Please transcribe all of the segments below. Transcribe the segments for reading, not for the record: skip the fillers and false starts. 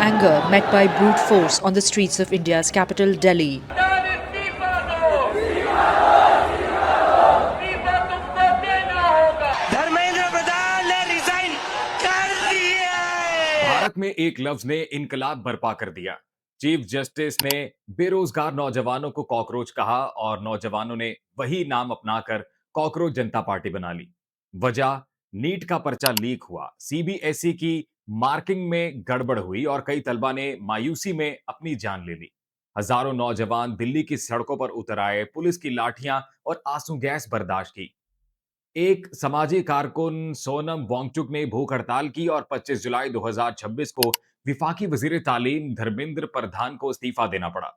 anger met by brute force on the streets of India's capital, Delhi. Dharmendra Pradhan ने resign कर दिया है। भारत में एक लफ्ज ने इनकलाब बर्पा कर दिया। चीफ जस्टिस ने बेरोजगार नौजवानों को कॉकरोच कहा और नौजवानों ने वही नाम अपनाकर कॉकरोच जनता पार्टी बना ली। वजह, नीट का पर्चा लीक हुआ, सीबीएसई की मार्किंग में गड़बड़ हुई और कई तलबा ने मायूसी में अपनी जान ले ली। हजारों नौजवान दिल्ली की सड़कों पर उतर आए, पुलिस की लाठियां और आंसू गैस बर्दाश्त की। एक समाजी कारकुन सोनम वांगचुक ने भूख हड़ताल की और 25 जुलाई 2026 को विफाकी वजीर तालीम धर्मेंद्र प्रधान को इस्तीफा देना पड़ा।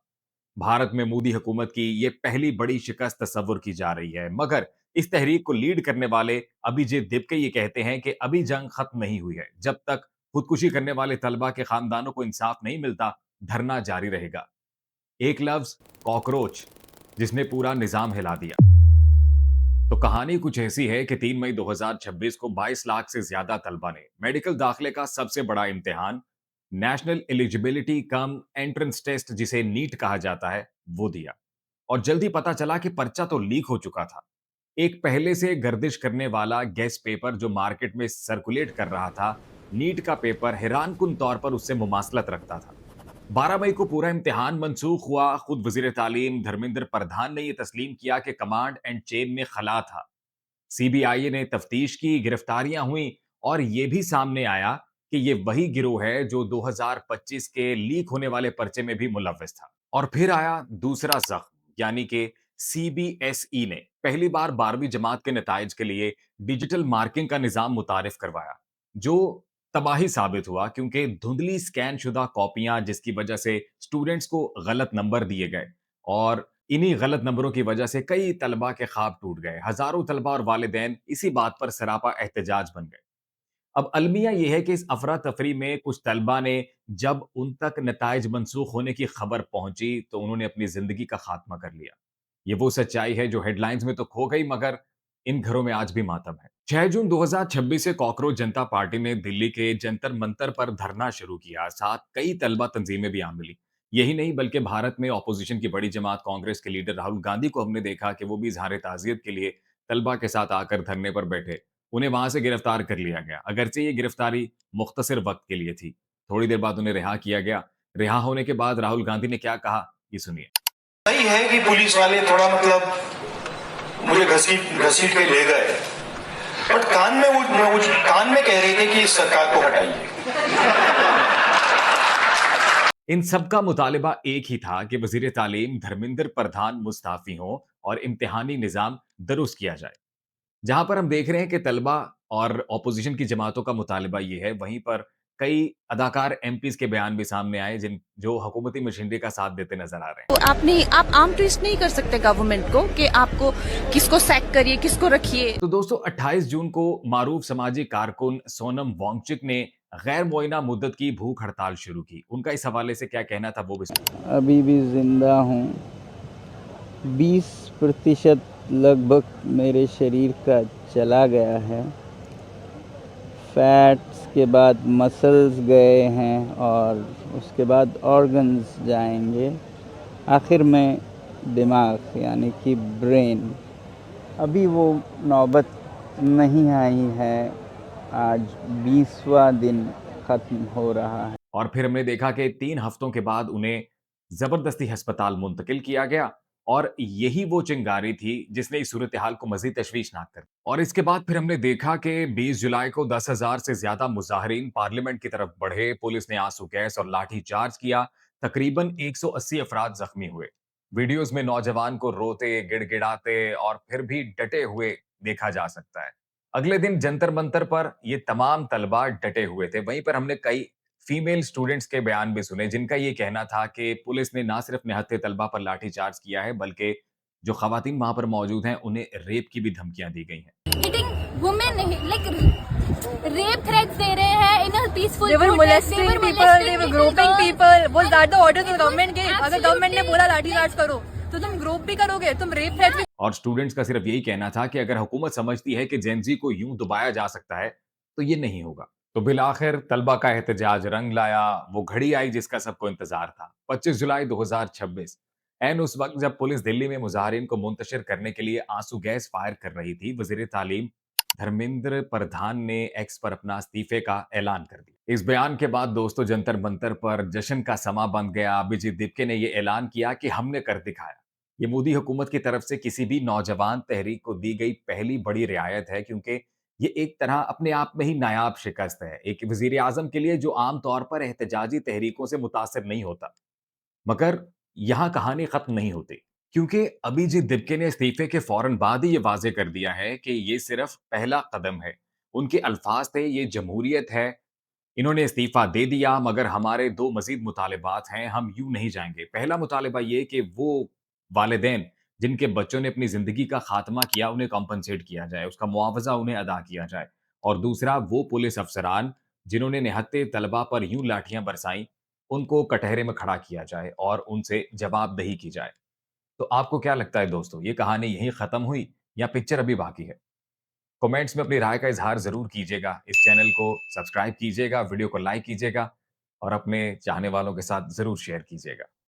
भारत में मोदी हुकूमत की ये पहली बड़ी शिकस्त तस्वुर की जा रही है, मगर इस तहरीक को लीड करने वाले अभिजीत दिपके ये कहते हैं कि अभी जंग खत्म नहीं हुई है। जब तक खुदकुशी करने वाले तलबा के खानदानों को इंसाफ नहीं मिलता, धरना जारी रहेगा। एक लफ्ज कॉकरोच, जिसने पूरा निजाम हिला दिया। तो कहानी कुछ ऐसी है कि 3 मई 2026 को 22 लाख से ज्यादा तलबा ने मेडिकल दाखिले का सबसे बड़ा इम्तिहान, national eligibility cum entrance test जिसे नीट कहा जाता है, वो दिया। और जल्दी पता चला कि पर्चा तो लीक हो चुका था। एक पहले से गर्दिश करने वाला गेस पेपर जो मार्केट में सर्कुलेट कर रहा था, नीट का पेपर हैरानकुन तौर पर उससे मुमासलत रखता था। 12 मई को पूरा इम्तिहान मंसूख हुआ। खुद वजीर तालीम धर्मेंद्र प्रधान ने यह तस्लीम किया कि कमांड एंड चेन में खला था। सीबीआई ने तफ्तीश की, गिरफ्तारियां हुई और यह भी सामने आया कि यह वही गिरोह है जो 2025 के लीक होने वाले पर्चे में भी मुलव्विस था। और फिर आया दूसरा जख्म, यानी कि सीबीएसई ने पहली बार 12वीं जमात के नताइज के लिए डिजिटल मार्किंग का निजाम मुतारिफ करवाया, जो तबाही साबित हुआ क्योंकि धुंधली स्कैन शुदा कॉपियां, जिसकी वजह से स्टूडेंट्स को गलत नंबर दिए गए और इन्हीं गलत नंबरों की वजह से कई तलबा के ख्वाब टूट गए। हजारों तलबा और वालिदैन इसी बात पर सरापा एहतजाज बन गए। अब अलमिया यह है कि इस अफरा तफरी में कुछ तलबा ने, जब उन तक नताइज मनसूख होने की खबर पहुंची, तो उन्होंने अपनी जिंदगी का खात्मा कर लिया। ये वो सच्चाई है जो हेडलाइंस में तो खो गई, मगर इन घरों में आज भी मातम है। 6 जून 2026 से कॉकरोच जनता पार्टी ने दिल्ली के जंतर मंतर पर धरना शुरू किया। साथ कई तलबा तंजीमें भी आ मिली। यही नहीं, बल्कि भारत में ऑपोजिशन की बड़ी जमात कांग्रेस के लीडर राहुल गांधी को हमने देखा कि वो भी इजहार ताजियत के लिए तलबा के साथ आकर धरने पर बैठे। उन्हें वहां से गिरफ्तार कर लिया गया, अगरचे ये गिरफ्तारी मुख्तसर वक्त के लिए थी। थोड़ी देर बाद उन्हें रिहा किया गया। रिहा होने के बाद राहुल गांधी ने क्या कहा, ये सुनिए। सही है कि पुलिस वाले थोड़ा मुझे घसीट घसीट के ले गए, बट कान में कह रहे थे कि इस सरकार को हटाइए। इन सबका मुतालिबा एक ही था कि वजीर तालीम धर्मेंद्र प्रधान मुस्ताफी हों और इम्तिहानी निजाम दुरुस्त किया जाए। जहां पर हम देख रहे हैं कि तलबा और ऑपोजिशन की जमातों का मुतालिबा ये है, वहीं पर कई अदाकार एमपीज के बयान भी सामने आए जो हुकूमती मशीनरी का साथ देते नजर आ रहे हैं। तो आप आम ट्विस्ट नहीं कर सकते गवर्नमेंट को कि आपको किसको सैक करिए, किसको रखिए। तो दोस्तों, 28 जून को मारूफ समाजी कारकुन सोनम वांगचुक ने गैर मुआयना मुद्दत की भूख हड़ताल शुरू की। उनका इस हवाले से क्या कहना था, वो भी सुनिए। अभी भी जिंदा हूँ। 20% लगभग मेरे शरीर का चला गया है। फैट्स के बाद मसल्स गए हैं और उसके बाद ऑर्गन्स जाएंगे। आखिर में दिमाग यानी कि ब्रेन। अभी वो नौबत नहीं आई है। आज 20वां दिन ख़त्म हो रहा है। और फिर हमने देखा कि 3 हफ्तों के बाद उन्हें जबरदस्ती अस्पताल मुंतकिल किया गया और यही वो चिंगारी थी जिसने इस सूरत हाल को मजीद तशवीशनाक कर। और इसके बाद फिर हमने देखा कि 20 जुलाई को 10,000 से ज्यादा मुजाहिरीन पार्लियामेंट की तरफ बढ़े। पुलिस ने आंसू गैस और लाठी चार्ज किया। तकरीबन 180 अफराद जख्मी हुए। वीडियोस में नौजवान को रोते, गिड़गिड़ाते और फिर भी डटे हुए देखा जा सकता है। अगले दिन जंतर मंतर पर ये तमाम तलबा डटे हुए थे। वहीं पर हमने कई फीमेल स्टूडेंट्स के बयान भी सुने, जिनका ये कहना था कि पुलिस ने ना सिर्फ निहत्थे तलबा पर लाठीचार्ज किया है, बल्कि जो खवातीन वहां पर मौजूद हैं उन्हें रेप की भी धमकियां दी गई हैं। Hitting women, like rape threats दे रहे हैं in a peaceful They were protest. molesting people, they were groping people. Was that the order the government gave? अगर गवर्नमेंट ने बोला लाठीचार्ज करो, तो तुम ग्रोप भी करोगे, तुम रेप थ्रेट भी। और स्टूडेंट्स का सिर्फ यही कहना था कि अगर हुकूमत समझती है कि जेन जी को यूं दबाया जा सकता है, तो ये नहीं होगा। तो बिलाखिर तलबा का एहतजाज रंग लाया, वो घड़ी आई जिसका सबको इंतजार था। 25 जुलाई 2026 ऐन उस वक्त जब पुलिस दिल्ली में मुजाहिरीन को मुंतशिर करने के लिए आंसू गैस फायर कर रही थी, वजीर तालीम धर्मेंद्र प्रधान ने एक्स पर अपना इस्तीफे का ऐलान कर दिया। इस बयान के बाद दोस्तों जंतर मंतर पर जश्न का समा बन गया। अभिजीत दिपके ने यह ऐलान किया कि हमने कर दिखाया। ये मोदी हुकूमत की तरफ से किसी भी नौजवान तहरीक को दी गई पहली बड़ी रियायत है, क्योंकि ये एक तरह अपने आप में ही नायाब शिकस्त है एक वजीर आजम के लिए जो आमतौर पर एहतजाजी तहरीकों से मुतासिर नहीं होता। मगर यहाँ कहानी खत्म नहीं होती, क्योंकि अभिजीत दिपके ने इस्तीफे के फौरन बाद ही ये वाजे कर दिया है कि ये सिर्फ पहला कदम है। उनके अल्फाज थे, ये जमहूरियत है। इन्होंने इस्तीफा दे दिया, मगर हमारे दो मजीद मुतालबात हैं, हम यूं नहीं जाएंगे। पहला मुतालबा ये कि वो वालिदैन जिनके बच्चों ने अपनी जिंदगी का खात्मा किया, उन्हें कॉम्पनसेट किया जाए, उसका मुआवजा उन्हें अदा किया जाए। और दूसरा, वो पुलिस अफसरान जिन्होंने निहत्ते तलबा पर यूं लाठियां बरसाई, उनको कटहरे में खड़ा किया जाए और उनसे जवाबदही की जाए। तो आपको क्या लगता है दोस्तों, ये कहानी यहीं खत्म हुई या पिक्चर अभी बाकी है? कमेंट्स में अपनी राय का इजहार जरूर कीजिएगा। इस चैनल को सब्सक्राइब कीजिएगा, वीडियो को लाइक कीजिएगा और अपने चाहने वालों के साथ जरूर शेयर कीजिएगा।